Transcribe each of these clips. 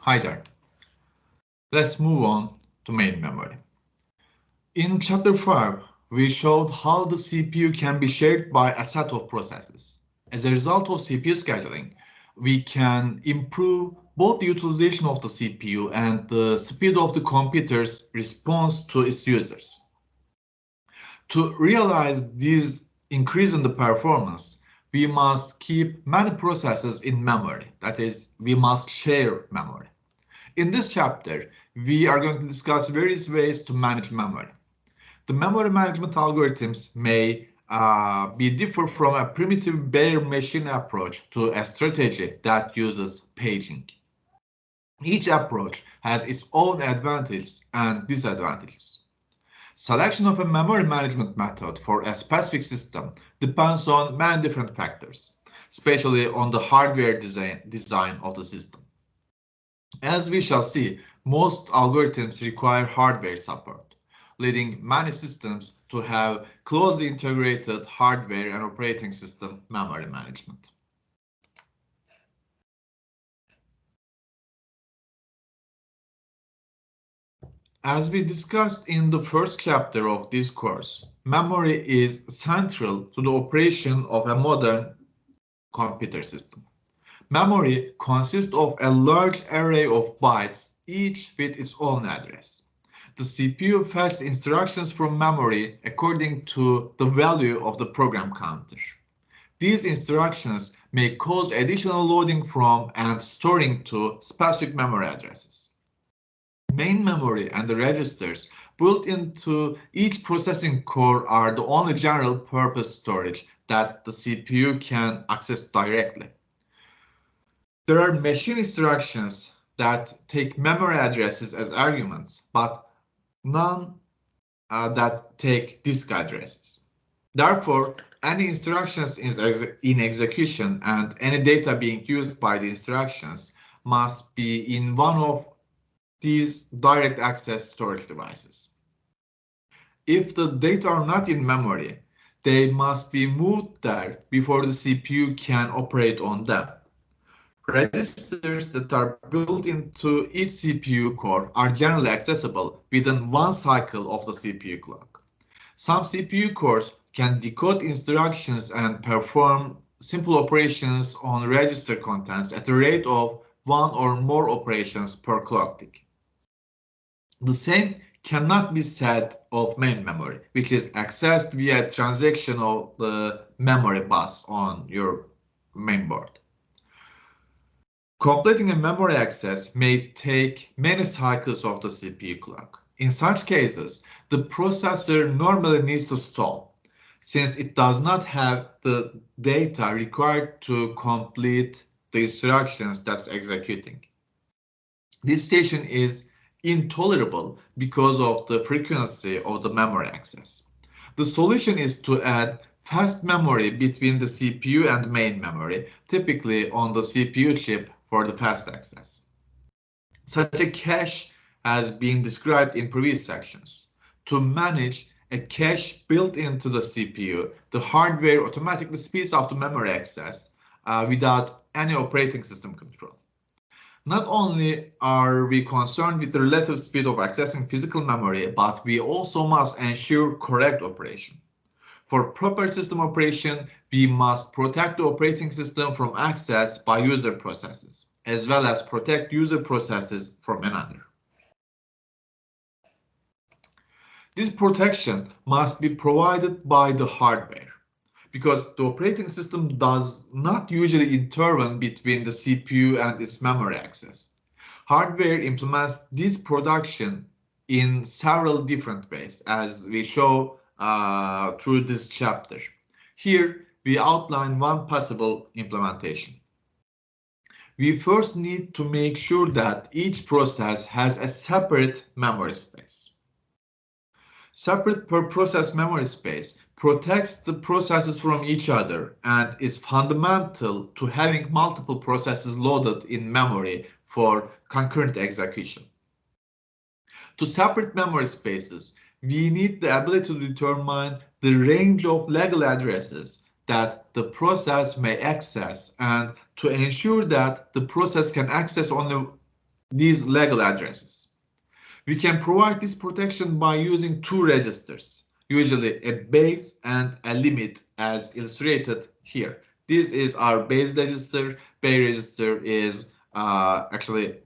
Hi there. Let's move on to main memory. In chapter 5, we showed how the CPU can be shared by a set of processes. As a result of CPU scheduling, we can improve both the utilization of the CPU and the speed of the computer's response to its users. To realize this increase in the performance, we must keep many processes in memory. That is, we must share memory. In this chapter, we are going to discuss various ways to manage memory. The memory management algorithms may be differ from a primitive bare machine approach to a strategy that uses paging. Each approach has its own advantages and disadvantages. Selection of a memory management method for a specific system depends on many different factors, especially on the hardware design of the system. As we shall see, most algorithms require hardware support, leading many systems to have closely integrated hardware and operating system memory management. As we discussed in the first chapter of this course, memory is central to the operation of a modern computer system. Memory consists of a large array of bytes, each with its own address. The CPU fetches instructions from memory according to the value of the program counter. These instructions may cause additional loading from and storing to specific memory addresses. Main memory and the registers built into each processing core are the only general purpose storage that the CPU can access directly. There are machine instructions that take memory addresses as arguments, but none that take disk addresses. Therefore, any instructions in execution and any data being used by the instructions must be in one of these direct access storage devices. If the data are not in memory, they must be moved there before the CPU can operate on them. Registers that are built into each CPU core are generally accessible within one cycle of the CPU clock. Some CPU cores can decode instructions and perform simple operations on register contents at the rate of one or more operations per clock tick. The same cannot be said of main memory, which is accessed via transaction of the memory bus on your mainboard. Completing a memory access may take many cycles of the CPU clock. In such cases, the processor normally needs to stall, since it does not have the data required to complete the instructions that's executing. This station is intolerable because of the frequency of the memory access. The solution is to add fast memory between the CPU and main memory, typically on the CPU chip for the fast access. Such a cache has been described in previous sections. To manage a cache built into the CPU, the hardware automatically speeds up the memory access without any operating system control. Not only are we concerned with the relative speed of accessing physical memory, but we also must ensure correct operation. For proper system operation, we must protect the operating system from access by user processes, as well as protect user processes from another. This protection must be provided by the hardware, because the operating system does not usually intervene between the CPU and its memory access. Hardware implements this protection in several different ways, as we show through this chapter. Here, we outline one possible implementation. We first need to make sure that each process has a separate memory space. Separate per process memory space protects the processes from each other and is fundamental to having multiple processes loaded in memory for concurrent execution. To separate memory spaces, we need the ability to determine the range of legal addresses that the process may access and to ensure that the process can access only these legal addresses. We can provide this protection by using two registers, usually a base and a limit as illustrated here. This is our base register. Base register is actually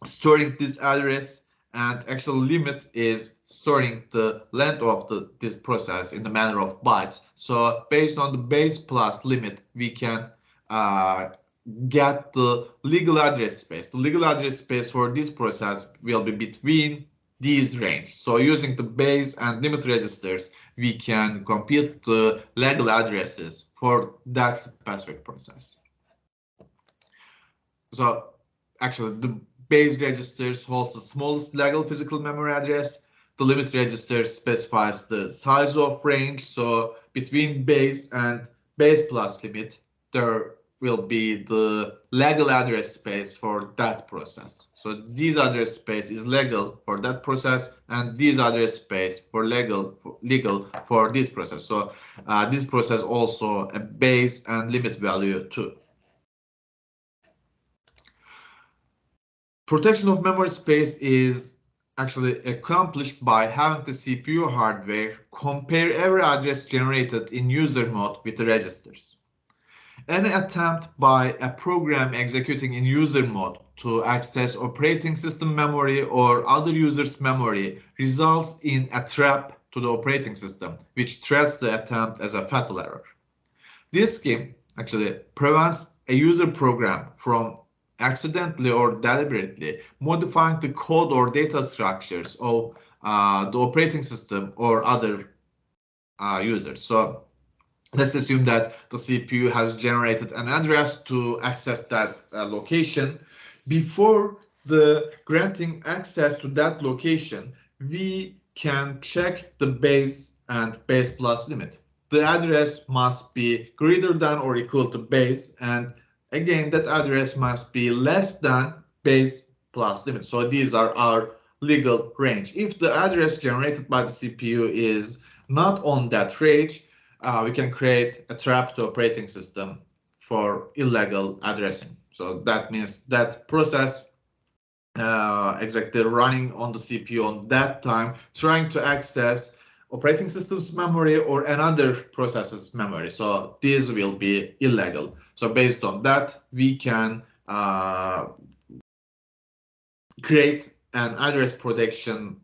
storing this address, and actual limit is storing the length of this process in the manner of bytes. So based on the base plus limit, we can get the legal address space. The legal address space for this process will be between these range. So using the base and limit registers, we can compute the legal addresses for that specific process. So actually the base registers holds the smallest legal physical memory address. The limit register specifies the size of range. So between base and base plus limit, there will be the legal address space for that process. So this address space is legal for that process, and this address space for legal for this process. So this process also a base and limit value too. Protection of memory space is actually accomplished by having the CPU hardware compare every address generated in user mode with the registers. Any attempt by a program executing in user mode to access operating system memory or other users' memory results in a trap to the operating system, which treats the attempt as a fatal error. This scheme actually prevents a user program from accidentally or deliberately modifying the code or data structures of the operating system or other users. So let's assume that the CPU has generated an address to access that location. Before the granting access to that location, we can check the base and base plus limit. The address must be greater than or equal to base, and again, that address must be less than base plus limit. So these are our legal range. If the address generated by the CPU is not on that range, we can create a trap to operating system for illegal addressing. So that means that process exactly running on the CPU on that time, trying to access operating system's memory or another process's memory. So this will be illegal. So based on that, we can create an address protection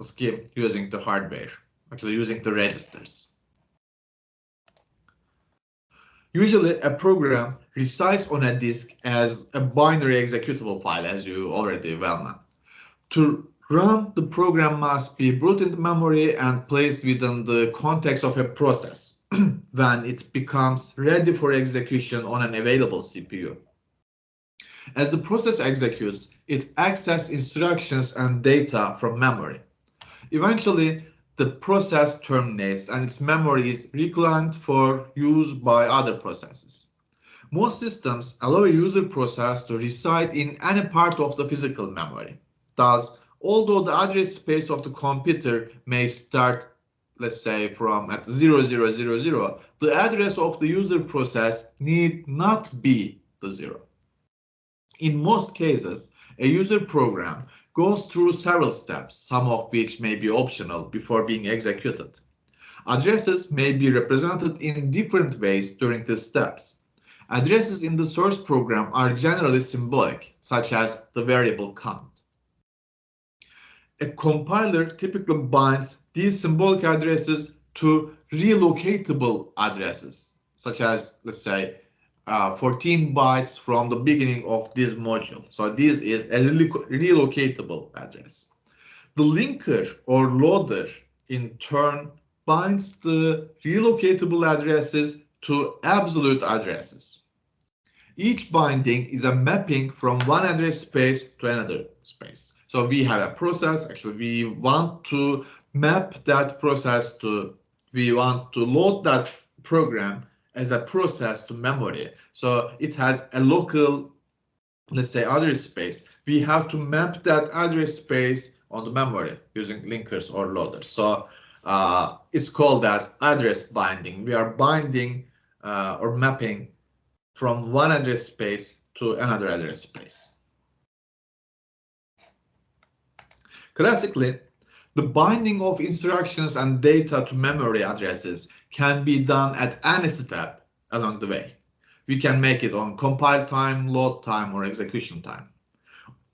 scheme using the hardware, actually using the registers. Usually a program resides on a disk as a binary executable file, as you already well know. To run, the program must be brought into memory and placed within the context of a process when it becomes ready for execution on an available CPU. As the process executes, it accesses instructions and data from memory. Eventually, the process terminates and its memory is reclaimed for use by other processes. Most systems allow a user process to reside in any part of the physical memory. Thus, although the address space of the computer may start, let's say, from at 0000, the address of the user process need not be the 0. In most cases, a user program goes through several steps, some of which may be optional before being executed. Addresses may be represented in different ways during these steps. Addresses in the source program are generally symbolic, such as the variable count. A compiler typically binds these symbolic addresses to relocatable addresses, such as, let's say, 14 bytes from the beginning of this module. So this is a relocatable address. The linker or loader in turn binds the relocatable addresses to absolute addresses. Each binding is a mapping from one address space to another space. So we have a process, actually we want to map that process to, we want to load that program as a process to memory. So it has a local, let's say, address space. We have to map that address space on the memory using linkers or loaders. So it's called as address binding. We are binding or mapping from one address space to another address space. Classically, the binding of instructions and data to memory addresses can be done at any step along the way. We can make it on compile time, load time, or execution time.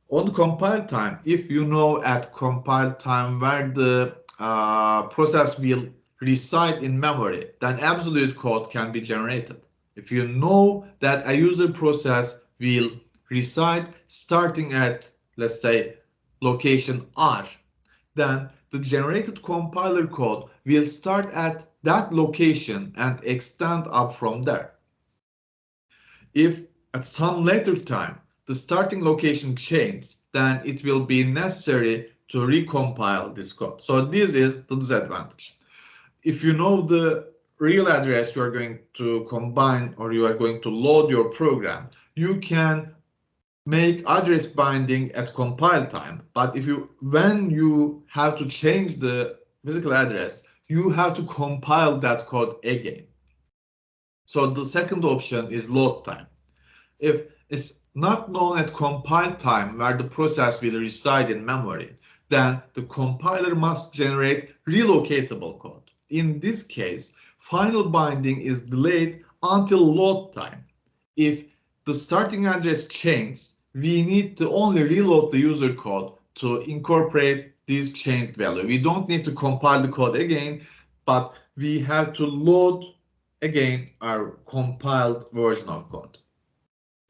On compile time, if you know at compile time where the process will reside in memory, then absolute code can be generated. If you know that a user process will reside starting at, let's say, location R, then the generated compiler code will start at that location and extend up from there. If at some later time the starting location changes, then it will be necessary to recompile this code. So this is the disadvantage. If you know the real address you are going to combine or you are going to load your program, you can make address binding at compile time. But when you have to change the physical address, you have to compile that code again. So the second option is load time. If it's not known at compile time where the process will reside in memory, then the compiler must generate relocatable code. In this case, final binding is delayed until load time. If the starting address changes, we need to only reload the user code to incorporate this changed value. We don't need to compile the code again, but we have to load again our compiled version of code.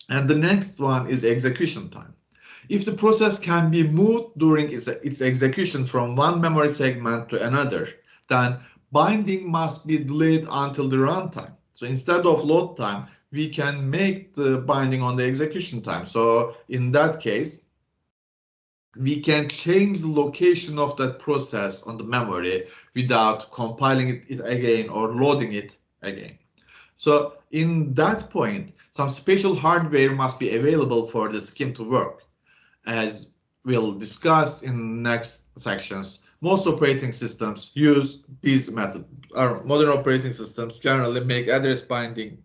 And the next one is execution time. If the process can be moved during its execution from one memory segment to another, then binding must be delayed until the runtime. So instead of load time, we can make the binding on the execution time. So in that case, we can change the location of that process on the memory without compiling it again or loading it again. So in that point, some special hardware must be available for the scheme to work. As we'll discuss in next sections, most operating systems use this method. Our modern operating systems generally make address binding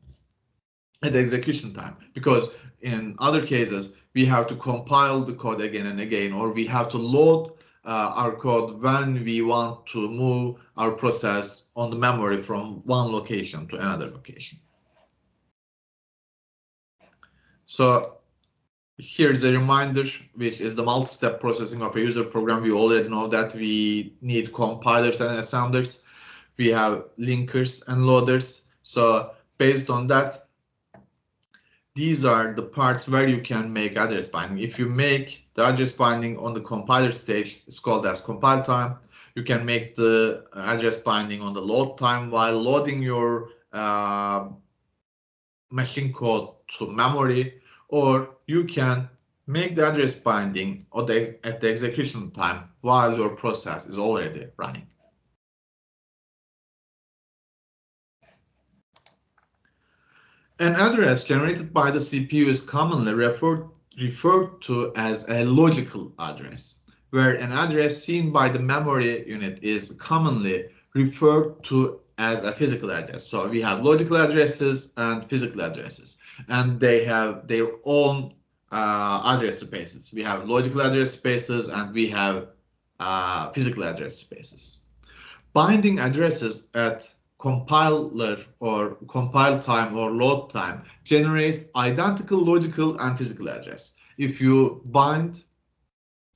at execution time, because in other cases we have to compile the code again and again, or we have to load our code when we want to move our process on the memory from one location to another location. So here's a reminder, which is the multi-step processing of a user program. We already know that we need compilers and assemblers. We have linkers and loaders. So based on that, these are the parts where you can make address binding. If you make the address binding on the compiler stage, it's called as compile time. You can make the address binding on the load time while loading your machine code to memory, or you can make the address binding at the execution time while your process is already running. An address generated by the CPU is commonly referred to as a logical address, where an address seen by the memory unit is commonly referred to as a physical address. So we have logical addresses and physical addresses, and they have their own address spaces. We have logical address spaces and we have physical address spaces. Binding addresses at compiler or compile time or load time generates identical logical and physical address. If you bind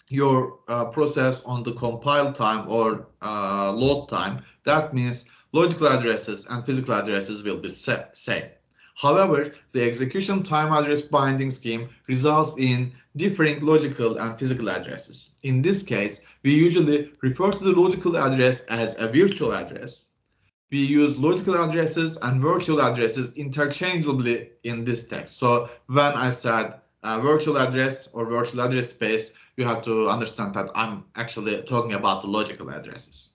your process on the compile time or load time, that means logical addresses and physical addresses will be same. However, the execution time address binding scheme results in differing logical and physical addresses. In this case, we usually refer to the logical address as a virtual address. We use logical addresses and virtual addresses interchangeably in this text. So when I said virtual address or virtual address space, you have to understand that I'm actually talking about the logical addresses.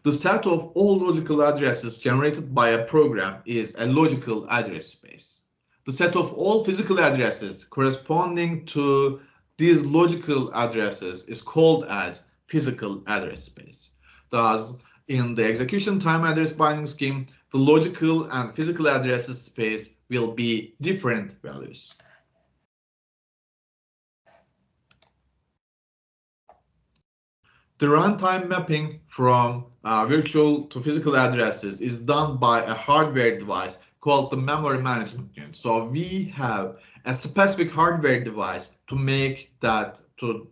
The set of all logical addresses generated by a program is a logical address space. The set of all physical addresses corresponding to these logical addresses is called as physical address space. Thus, in the execution time address binding scheme, the logical and physical addresses space will be different values. The runtime mapping from virtual to physical addresses is done by a hardware device called the memory management unit. So we have a specific hardware device to make that, to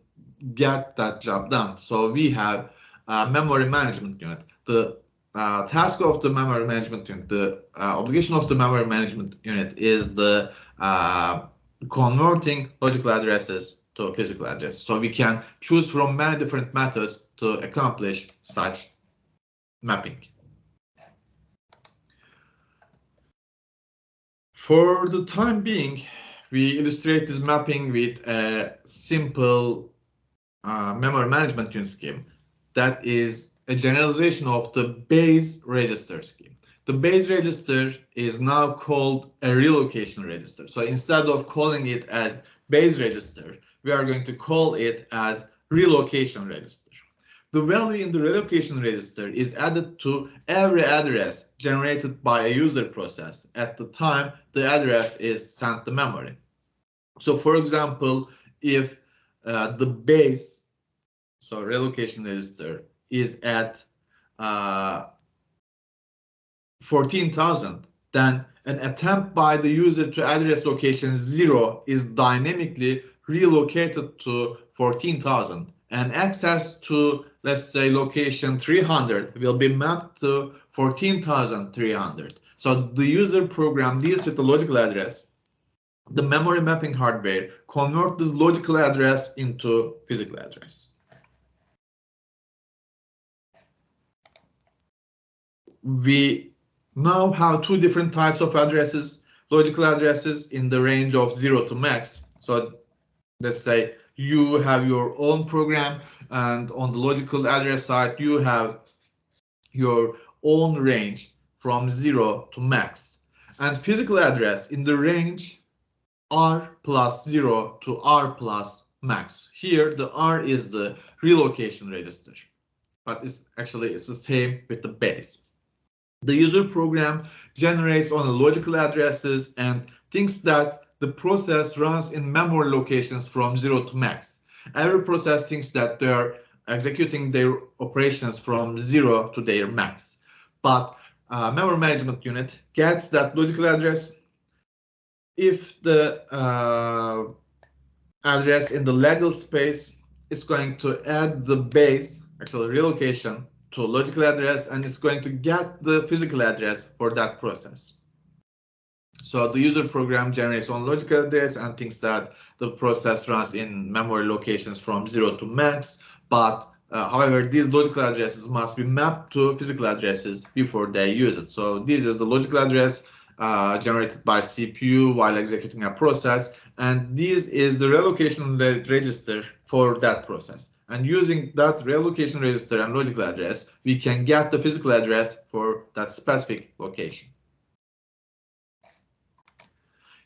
get that job done. So we have a memory management unit. The task of the memory management unit, the obligation of the memory management unit is the converting logical addresses to physical addresses. So we can choose from many different methods to accomplish such mapping. For the time being, we illustrate this mapping with a simple memory management unit scheme that is a generalization of the base register scheme. The base register is now called a relocation register. So instead of calling it as base register, we are going to call it as relocation register. The value in the relocation register is added to every address generated by a user process at the time the address is sent to memory. So for example, if the base, so relocation register, is at 14,000, then an attempt by the user to address location 0 is dynamically relocated to 14,000, and access to, let's say, location 300 will be mapped to 14,300. So the user program deals with the logical address. The memory mapping hardware converts this logical address into physical address. We now have two different types of addresses, logical addresses in the range of 0 to max. So let's say you have your own program, and on the logical address side, you have your own range from 0 to max. And physical address in the range R plus 0 to R plus max. Here, the R is the relocation register, but it's the same with the base. The user program generates on the logical addresses and thinks that the process runs in memory locations from 0 to max. Every process thinks that they are executing their operations from 0 to their max. But memory management unit gets that logical address. If the address in the legal space is going to add the base, actually relocation, to logical address, and it's going to get the physical address for that process. So the user program generates on logical address and thinks that the process runs in memory locations from 0 to max, but however, these logical addresses must be mapped to physical addresses before they use it. So this is the logical address generated by CPU while executing a process, and this is the relocation register for that process. And using that relocation register and logical address, we can get the physical address for that specific location.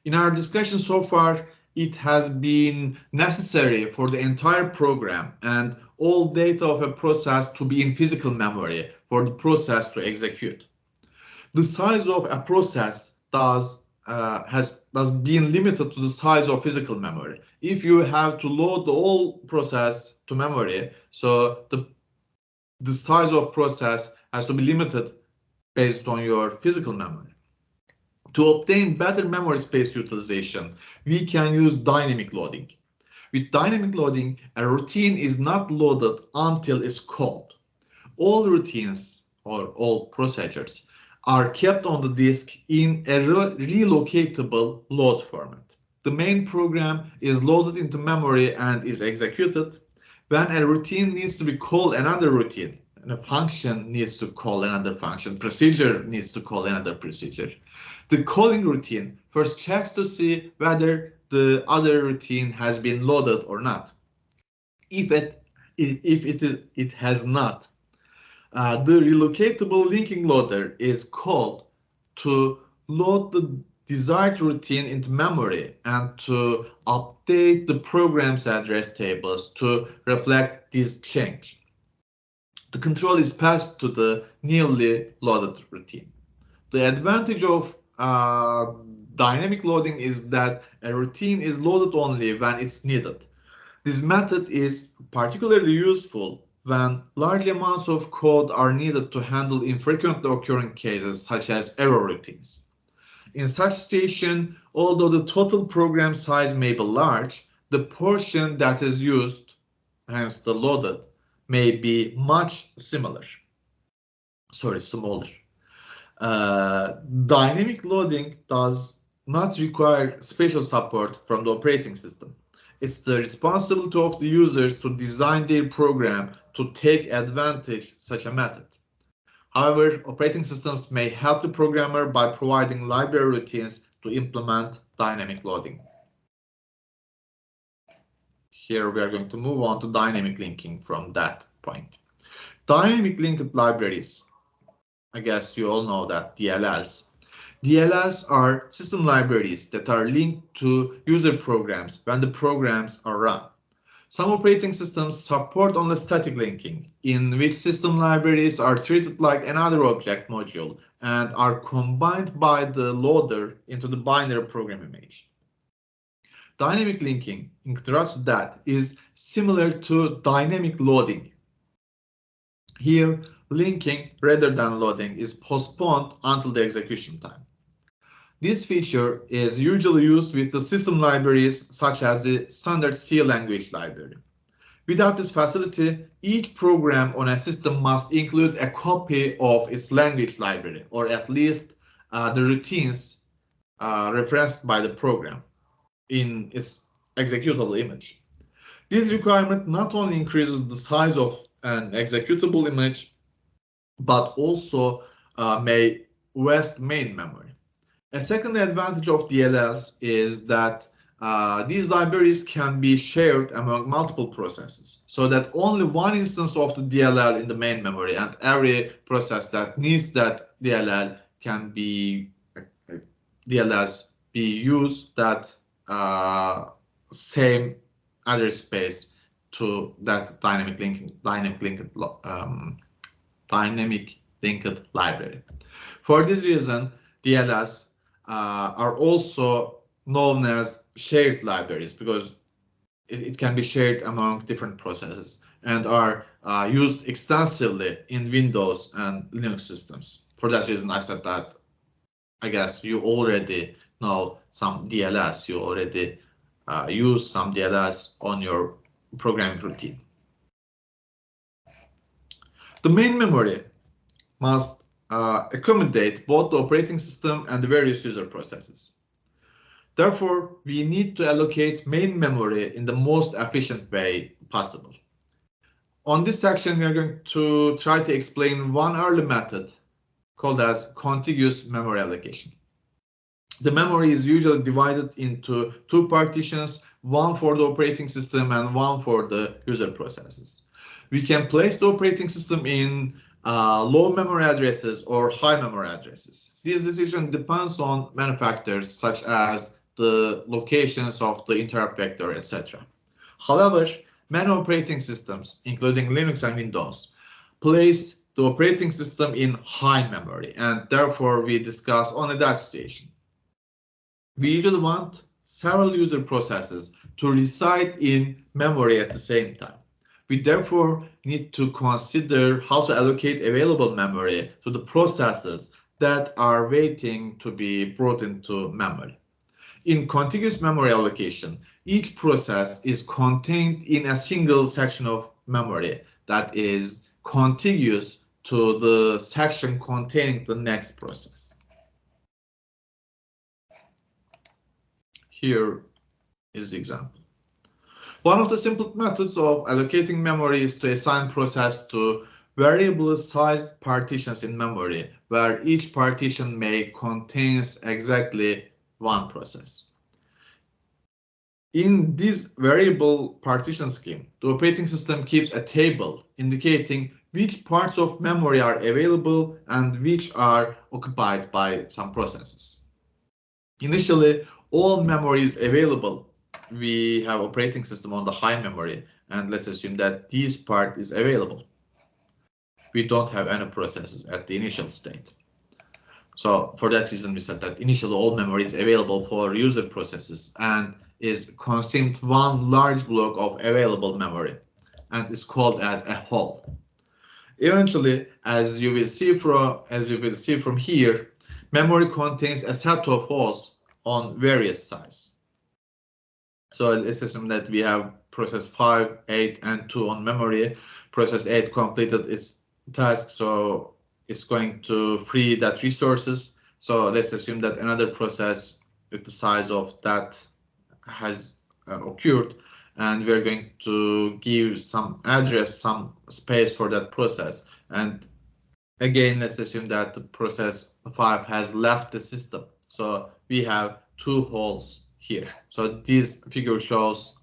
In our discussion so far, it has been necessary for the entire program and all data of a process to be in physical memory for the process to execute. The size of a process has been limited to the size of physical memory. If you have to load the whole process to memory, so the size of process has to be limited based on your physical memory. To obtain better memory space utilization, we can use dynamic loading. With dynamic loading, a routine is not loaded until it's called. All routines or all procedures are kept on the disk in a relocatable load format. The main program is loaded into memory and is executed. When a routine needs to be called another routine, and a function needs to call another function, procedure needs to call another procedure, the calling routine first checks to see whether the other routine has been loaded or not. If it has not, the relocatable linking loader is called to load the desired routine into memory and to update the program's address tables to reflect this change. The control is passed to the newly loaded routine. The advantage of dynamic loading is that a routine is loaded only when it's needed. This method is particularly useful when large amounts of code are needed to handle infrequently occurring cases such as error routines. In such situation, although the total program size may be large, the portion that is used, hence the loaded, may be much smaller. Dynamic loading does not require special support from the operating system. It's the responsibility of the users to design their program to take advantage of such a method. However, operating systems may help the programmer by providing library routines to implement dynamic loading. Here we are going to move on to dynamic linking from that point. Dynamic linked libraries, I guess you all know that, DLLs. DLLs are system libraries that are linked to user programs when the programs are run. Some operating systems support only static linking, in which system libraries are treated like another object module and are combined by the loader into the binary program image. Dynamic linking, in contrast to that, is similar to dynamic loading. Here, linking rather than loading is postponed until the execution time. This feature is usually used with the system libraries such as the standard C language library. Without this facility, each program on a system must include a copy of its language library, or at least the routines referenced by the program in its executable image. This requirement not only increases the size of an executable image, but also may waste main memory. A second advantage of DLLs is that these libraries can be shared among multiple processes, so that only one instance of the DLL in the main memory and every process that needs that DLL can be DLLs be used that same address space to that dynamic linked library. For this reason, DLLs are also known as shared libraries because it can be shared among different processes and are used extensively in Windows and Linux systems. For that reason, I said that I guess you already know some DLLs. You already use some DLLs on your programming routine. The main memory must accommodate both the operating system and the various user processes. Therefore, we need to allocate main memory in the most efficient way possible. On this section, we are going to try to explain one early method called as contiguous memory allocation. The memory is usually divided into two partitions, one for the operating system and one for the user processes. We can place the operating system in low memory addresses or high memory addresses. This decision depends on many factors such as the locations of the interrupt vector, etc. However, many operating systems, including Linux and Windows, place the operating system in high memory, and therefore we discuss only that situation. We usually want several user processes to reside in memory at the same time. We therefore need to consider how to allocate available memory to the processes that are waiting to be brought into memory. In contiguous memory allocation, each process is contained in a single section of memory that is contiguous to the section containing the next process. Here is the example. One of the simplest methods of allocating memory is to assign process to variable sized partitions in memory, where each partition may contain exactly one process. In this variable partition scheme, the operating system keeps a table indicating which parts of memory are available and which are occupied by some processes. Initially, all memory is available. We have operating system on the high memory, and let's assume that this part is available. We don't have any processes at the initial state. So for that reason, we said that initially all memory is available for user processes and is consumed one large block of available memory. and is called as a hole. Eventually, as you will see from here, memory contains a set of holes on various sizes. So let's assume that we have process 5, 8, and 2 on memory. Process 8 completed its task, so it's going to free that resources. So let's assume that another process with the size of that has occurred, and we're going to give some address, some space for that process. And again, let's assume that the process 5 has left the system. So we have 2 holes here. So this figure shows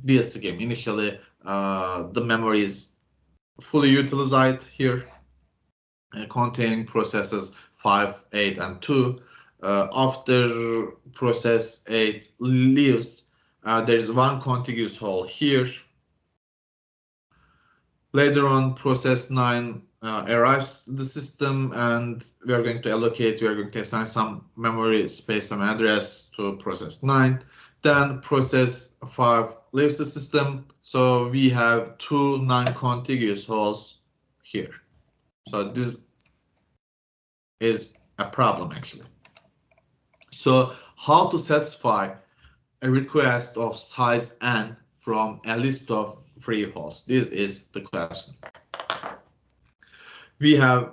this scheme. Initially, the memory is fully utilized here, containing processes 5, 8, and 2. After process 8 leaves, there is one contiguous hole here. Later on, process 9 arrives the system, and we are going to assign some memory space, some address to process 9. Then process 5 leaves the system, so we have 2 non-contiguous holes here. So this is a problem actually. So how to satisfy a request of size n from a list of free holes? This is the question. We have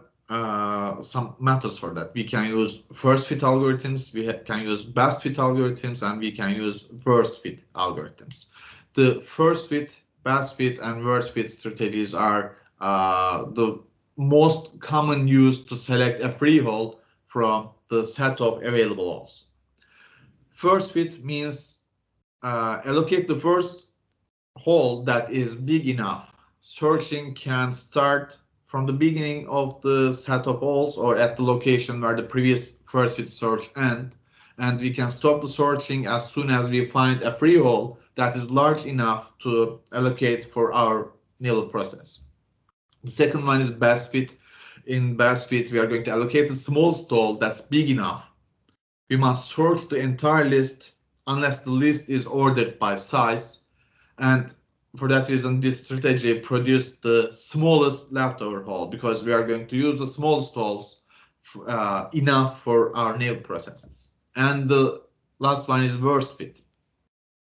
some methods for that. We can use first fit algorithms, we can use best fit algorithms, and we can use worst fit algorithms. The first fit, best fit, and worst fit strategies are the most common used to select a free hole from the set of available holes. First fit means allocate the first hole that is big enough. Searching can start from the beginning of the set of holes or at the location where the previous first fit search ends, and we can stop the searching as soon as we find a free hole that is large enough to allocate for our nibble process. The second one is best fit. In best fit, we are going to allocate the smallest hole that's big enough. We must search the entire list unless the list is ordered by size, and for that reason, this strategy produced the smallest leftover hole because we are going to use the smallest holes enough for our nibble processes. And the last one is worst fit.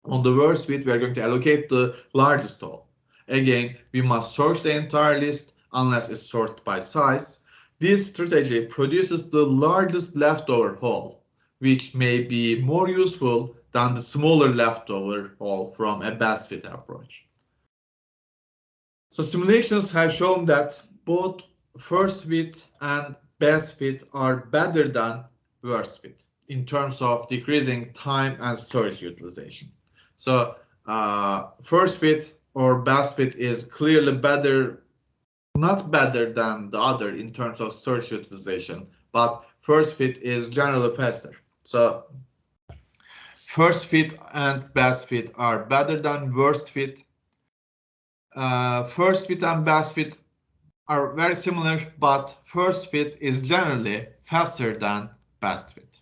On the worst fit, we are going to allocate the largest hole. Again, we must search the entire list unless it's sorted by size. This strategy produces the largest leftover hole, which may be more useful than the smaller leftover hole from a best fit approach. So simulations have shown that both first fit and best fit are better than worst fit in terms of decreasing time and storage utilization. So first fit or best fit is clearly better, not better than the other in terms of storage utilization, but first fit is generally faster. So first fit and best fit are better than worst fit. First fit and best fit are very similar, but first fit is generally faster than best fit.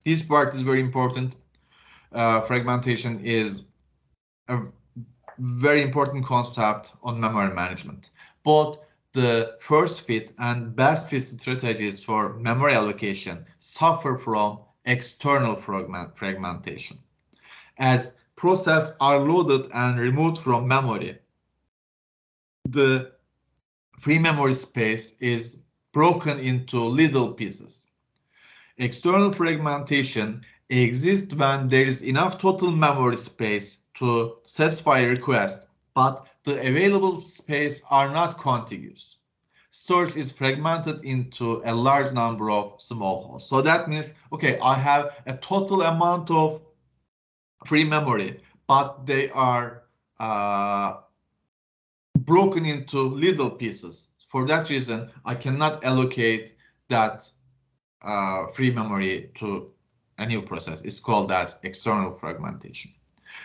This part is very important. Fragmentation is a very important concept on memory management. Both the first fit and best fit strategies for memory allocation suffer from external fragmentation. As processes are loaded and removed from memory, the free memory space is broken into little pieces. External fragmentation exists when there is enough total memory space to satisfy a request, but the available space are not contiguous. Storage is fragmented into a large number of small holes. So that means, okay, I have a total amount of free memory, but they are broken into little pieces. For that reason, I cannot allocate that free memory to a new process. It's called as external fragmentation.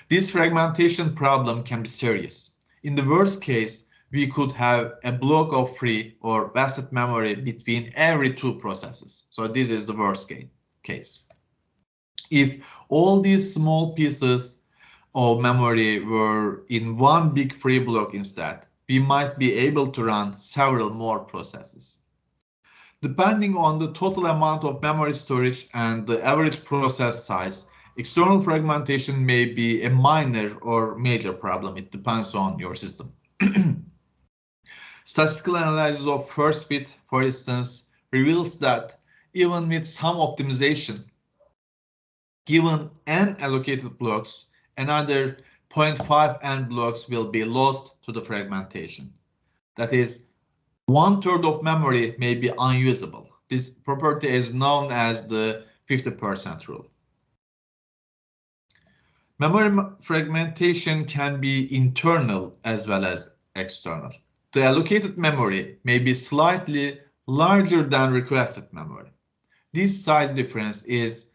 This fragmentation problem can be serious. In the worst case, we could have a block of free or vested memory between every two processes. So this is the worst case. If all these small pieces of memory were in one big free block instead, we might be able to run several more processes. Depending on the total amount of memory storage and the average process size, external fragmentation may be a minor or major problem. It depends on your system. Statistical analysis of first fit, for instance, reveals that even with some optimization, given n allocated blocks, another 0.5 n blocks will be lost to the fragmentation. That is, 1/3 of memory may be unusable. This property is known as the 50% rule. Memory fragmentation can be internal as well as external. The allocated memory may be slightly larger than requested memory. This size difference is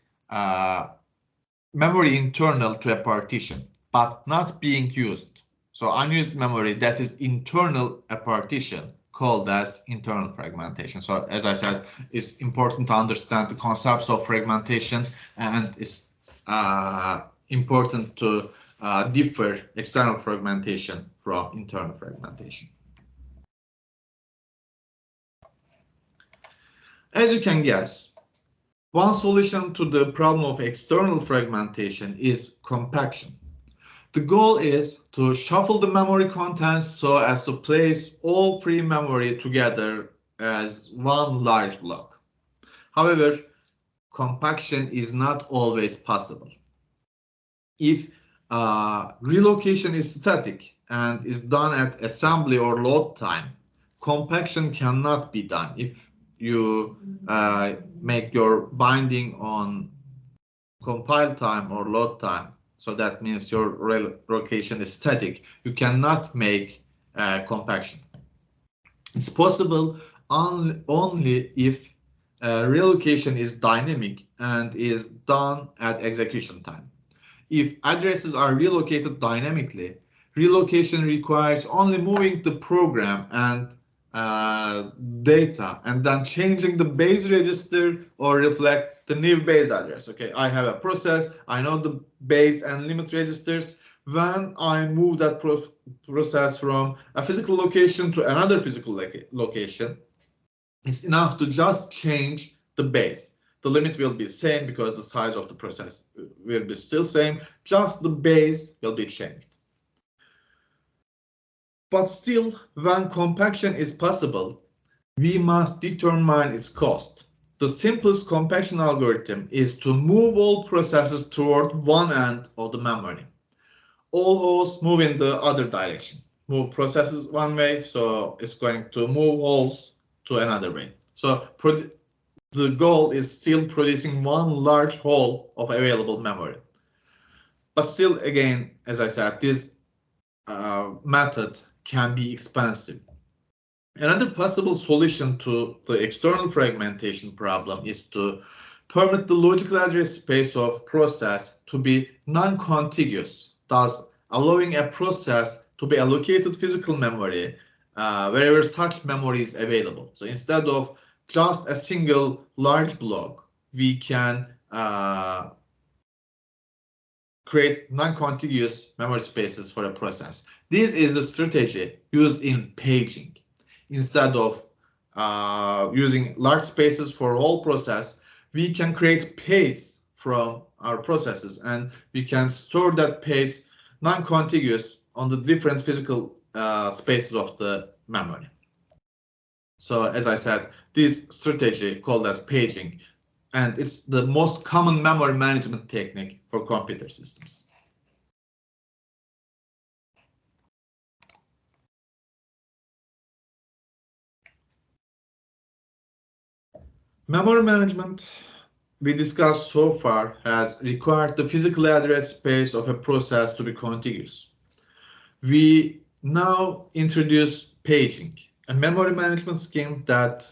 memory internal to a partition, but not being used. So unused memory that is internal a partition called as internal fragmentation. So as I said, it's important to understand the concepts of fragmentation, and it's important to differ external fragmentation from internal fragmentation. As you can guess, one solution to the problem of external fragmentation is compaction. The goal is to shuffle the memory contents so as to place all free memory together as one large block. However, compaction is not always possible. If relocation is static and is done at assembly or load time, compaction cannot be done. If you make your binding on compile time or load time, so that means your relocation is static, you cannot make compaction. It's possible only if relocation is dynamic and is done at execution time. If addresses are relocated dynamically, relocation requires only moving the program and data and then changing the base register or reflect the new base address. Okay, I have a process, I know the base and limit registers. When I move that process from a physical location to another physical location, it's enough to just change the base. The limit will be same because the size of the process will be still same, just the base will be changed. But still, when compaction is possible, we must determine its cost. The simplest compaction algorithm is to move all processes toward one end of the memory. All holes move in the other direction. Move processes one way, so it's going to move holes to another way. So the goal is still producing one large hole of available memory. But still, again, as I said, this method can be expensive. Another possible solution to the external fragmentation problem is to permit the logical address space of process to be non-contiguous, thus allowing a process to be allocated physical memory wherever such memory is available. So instead of just a single large block, we can create non-contiguous memory spaces for a process. This is the strategy used in paging. Instead of using large spaces for all process, we can create paths from our processes, and we can store that path non-contiguous on the different physical spaces of the memory. So as I said, this strategy called as paging, and it's the most common memory management technique for computer systems. Memory management we discussed so far has required the physical address space of a process to be contiguous. We now introduce paging, a memory management scheme that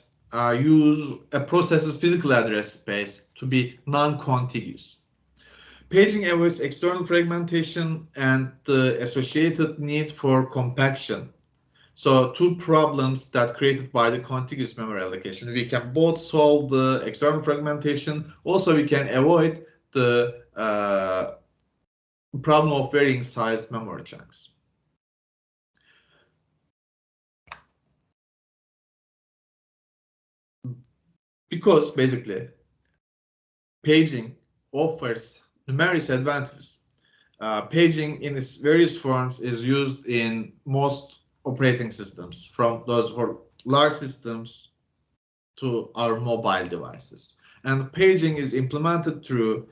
use a process's physical address space to be non-contiguous. Paging avoids external fragmentation and the associated need for compaction. So two problems that created by the contiguous memory allocation. We can both solve the external fragmentation. Also, we can avoid the problem of varying sized memory chunks. Because basically, paging offers numerous advantages. Paging in its various forms is used in most operating systems, from those for large systems to our mobile devices. And paging is implemented through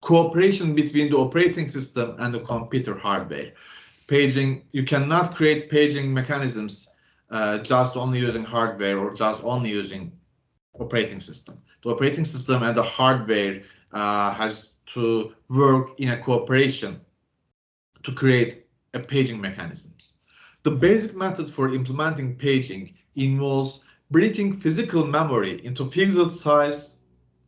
cooperation between the operating system and the computer hardware. Paging, you cannot create paging mechanisms just only using hardware or just only using operating system. The operating system and the hardware has to work in a cooperation to create a paging mechanisms. The basic method for implementing paging involves breaking physical memory into fixed size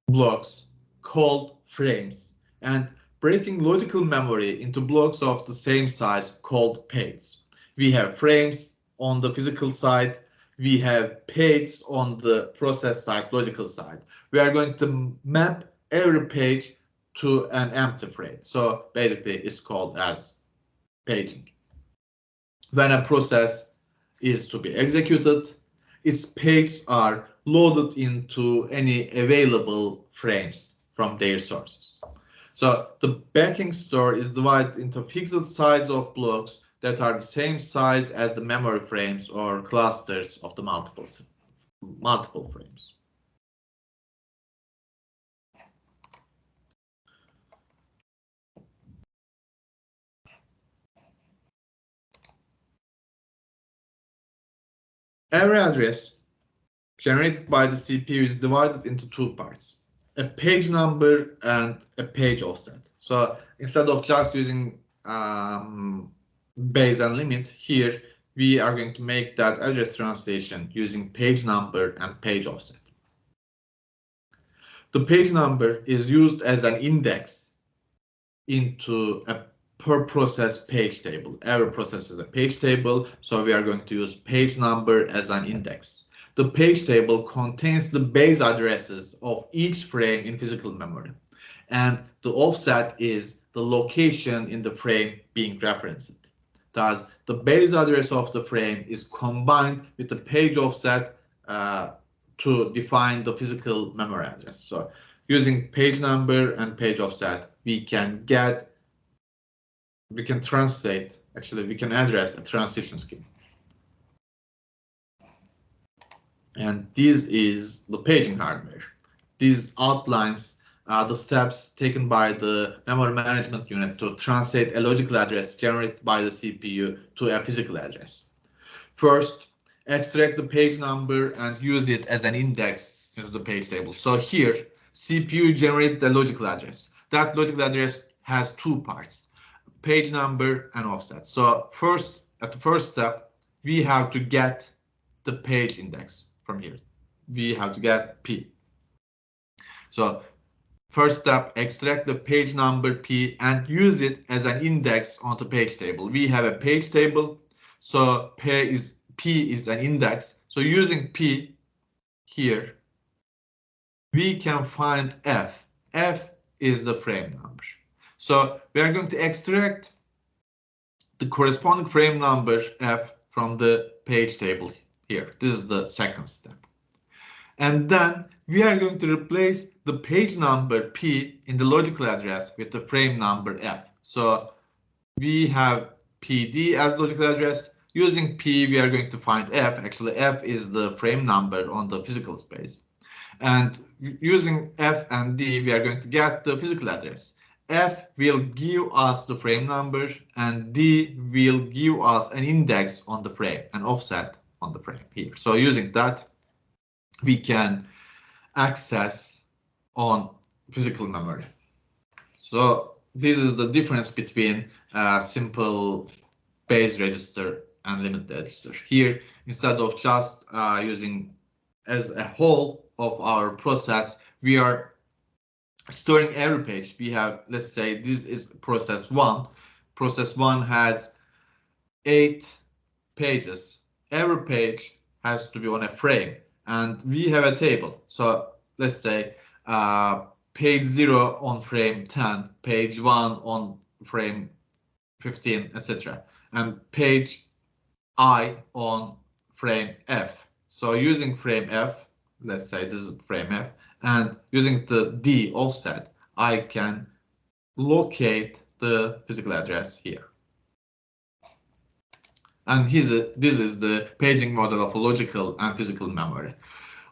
blocks called frames and breaking logical memory into blocks of the same size called pages. We have frames on the physical side, we have pages on the process side, logical side. We are going to map every page to an empty frame. So basically it's called as paging. When a process is to be executed, its pages are loaded into any available frames from their sources. So the backing store is divided into fixed size of blocks that are the same size as the memory frames or clusters of the multiple frames. Every address generated by the CPU is divided into two parts, a page number and a page offset. So instead of just using base and limit, here we are going to make that address translation using page number and page offset. The page number is used as an index into a per process page table. Every process is a page table, so we are going to use page number as an index. The page table contains the base addresses of each frame in physical memory, and the offset is the location in the frame being referenced. Thus, the base address of the frame is combined with the page offset to define the physical memory address. So using page number and page offset, we can translate, actually we can address a transition scheme. And this is the paging hardware. This outlines the steps taken by the memory management unit to translate a logical address generated by the CPU to a physical address. First, extract the page number and use it as an index into the page table. So here, CPU generated a logical address. That logical address has two parts, page number and offset. So first, at the first step, we have to get the page index from here. We have to get P. So first step, extract the page number P and use it as an index on the page table. We have a page table, so P is an index. So using P here, we can find F. F is the frame number. So we are going to extract the corresponding frame number F from the page table here. This is the second step. And then we are going to replace the page number P in the logical address with the frame number F. So we have PD as logical address. Using P, we are going to find F. Actually, F is the frame number on the physical space. And using F and D, we are going to get the physical address. F will give us the frame number and D will give us an index on the frame, an offset on the frame here. So using that, we can access on physical memory. So this is the difference between simple base register and limit register. Here, instead of just using as a whole of our process, we are storing every page. We have, let's say this is process 1. Process 1 has 8 pages. Every page has to be on a frame, and we have a table. So let's say page 0 on frame 10, page 1 on frame 15, etc. And page I on frame F. So using frame F, let's say this is frame F, and using the D offset, I can locate the physical address here. And this is the paging model of logical and physical memory.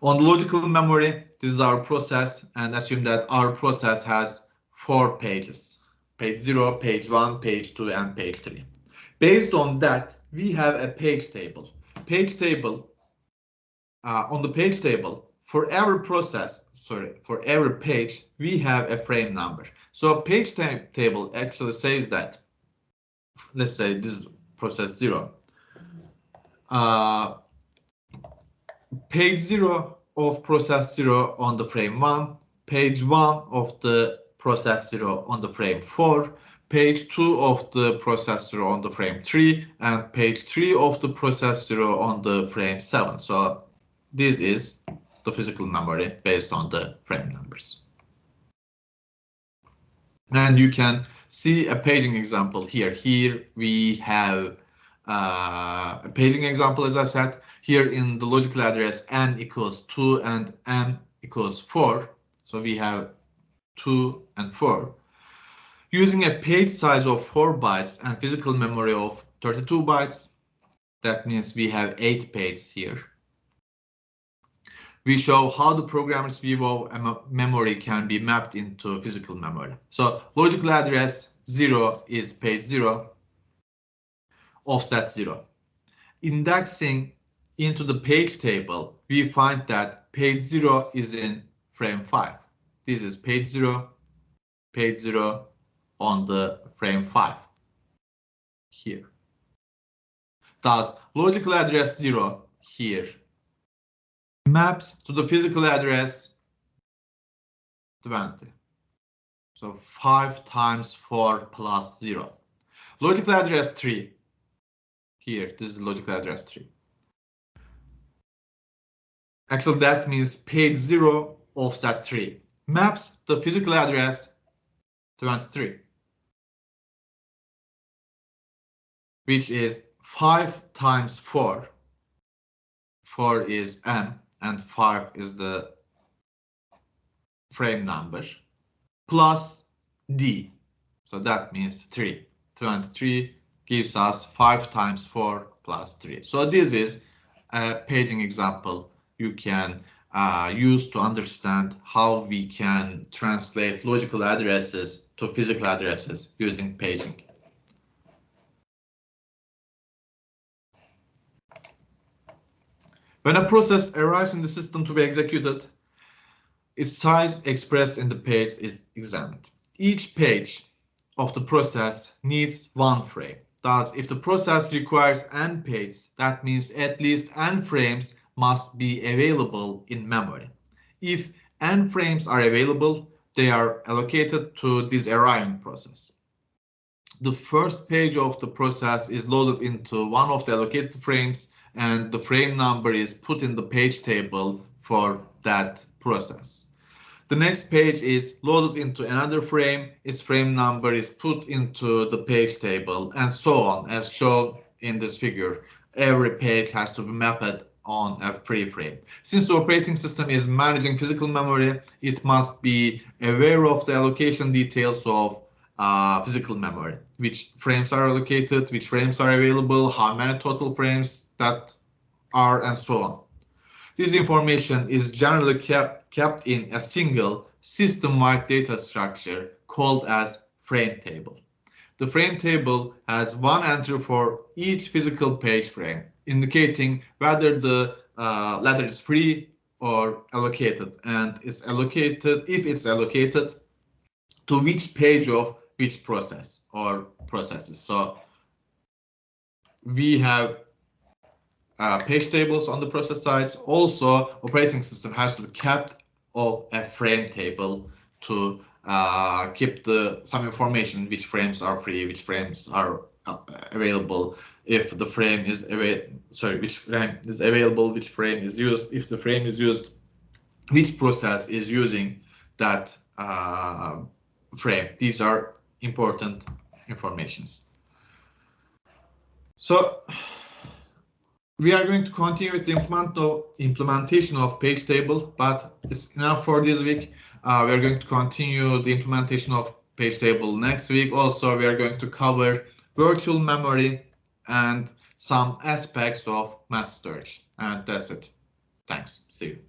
On the logical memory, this is our process, and assume that our process has 4 pages. Page 0, page 1, page 2, and page 3. Based on that, we have a page table. On the page table, for every page, we have a frame number. So a page table actually says that, let's say this is process 0. Page 0 of process 0 on the frame 1, page 1 of the process 0 on the frame 4, page 2 of the process 0 on the frame 3, and page 3 of the process 0 on the frame 7. So this is the physical memory based on the frame numbers. And you can see a paging example here. Here we have a paging example, as I said. Here in the logical address n equals 2 and m equals 4. So we have 2 and 4. Using a page size of 4 bytes and physical memory of 32 bytes, that means we have 8 pages here. We show how the programmer's view of memory can be mapped into physical memory. So logical address 0 is page 0, offset 0. Indexing into the page table, we find that page 0 is in frame 5. This is page 0 on the frame 5 here. Thus, logical address 0 here maps to the physical address 20. So 5 times 4 plus 0. Logical address 3 here, this is logical address 3. Actually, that means page 0 offset 3 maps the physical address 23, which is 5 times 4. 4 is m and 5 is the frame number, plus d. So that means 3. 23 gives us 5 times 4 plus 3. So this is a paging example you can use to understand how we can translate logical addresses to physical addresses using paging. When a process arrives in the system to be executed, its size expressed in the page is examined. Each page of the process needs 1 frame. Thus, if the process requires n pages, that means at least n frames must be available in memory. If n frames are available, they are allocated to this arriving process. The first page of the process is loaded into one of the allocated frames, and the frame number is put in the page table for that process. The next page is loaded into another frame, its frame number is put into the page table, and so on, as shown in this figure. Every page has to be mapped on a free frame. Since the operating system is managing physical memory, it must be aware of the allocation details of physical memory, which frames are allocated, which frames are available, how many total frames that are, and so on. This information is generally kept in a single system-wide data structure called as frame table. The frame table has one entry for each physical page frame, indicating whether the ladder is free or allocated, and is allocated, if it's allocated, to which page of which process or processes. So we have page tables on the process sides. Also, operating system has to be kept of a frame table to keep some information, which frames are free, which frames are available, if the frame is which frame is available, which frame is used, if the frame is used, which process is using that frame. These are important informations. So we are going to continue with the implementation of page table, but it's enough for this week. We are going to continue the implementation of page table next week. Also, we are going to cover virtual memory and some aspects of mass storage. And that's it. Thanks. See you.